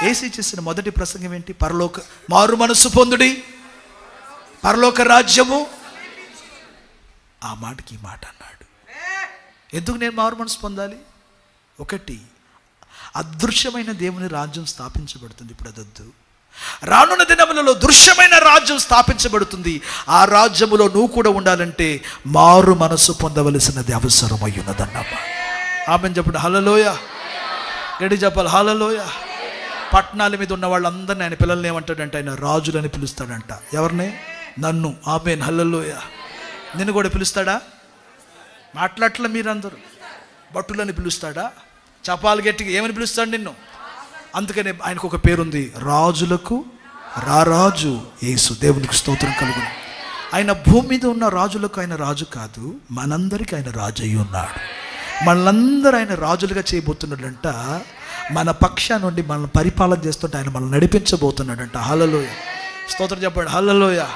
యేసు చేసిన మొదటి ప్రసంగం ఏంటి? మారు మనసు పొందుడి, పరలోక రాజ్యము. ఆ మాటకి ఈ మాట అన్నాడు. ఎందుకు నేను మారు మనసు పొందాలి? ఒకటి, అదృశ్యమైన దేవుని రాజ్యం స్థాపించబడుతుంది. ఇప్పుడు అదొద్దు. రానున్న దినములలో దృశ్యమైన రాజ్యం స్థాపించబడుతుంది. ఆ రాజ్యములో నువ్వు కూడా ఉండాలంటే మారు మనసు పొందవలసినది అవసరమై ఉన్నదన్నమా. ఆమెను చెప్పండి హల్లెలూయా. గడి చెప్పాలి హల్లెలూయా. పట్టణాల మీద ఉన్న వాళ్ళందరినీ ఆయన పిల్లల్ని ఏమంటాడంటే ఆయన రాజులని పిలుస్తాడంట. ఎవరిని? నన్ను. Amen hallelujah. నిన్ను కూడా పిలుస్తాడా? మాట్లాడట్ల మీరందరూ. భటులని పిలుస్తాడా? చపాలు గట్టిగా ఏమని పిలుస్తాడు నిన్ను? అందుకనే ఆయనకు ఒక పేరుంది, రాజులకు రారాజు యేసు. దేవునికి స్తోత్రం కలుగును. ఆయన భూమి మీద ఉన్న రాజులకు ఆయన రాజు కాదు, మనందరికీ ఆయన రాజు అయి ఉన్నాడు. మనలందరూ ఆయన రాజులుగా చేయబోతున్నాడంట. మన పక్షా నుండి మనల్ని పరిపాలన చేస్తుంటే ఆయన మనల్ని నడిపించబోతున్నాడంట. హల్లెలూయా. స్తోత్రం చెప్పండి హల్లెలూయా.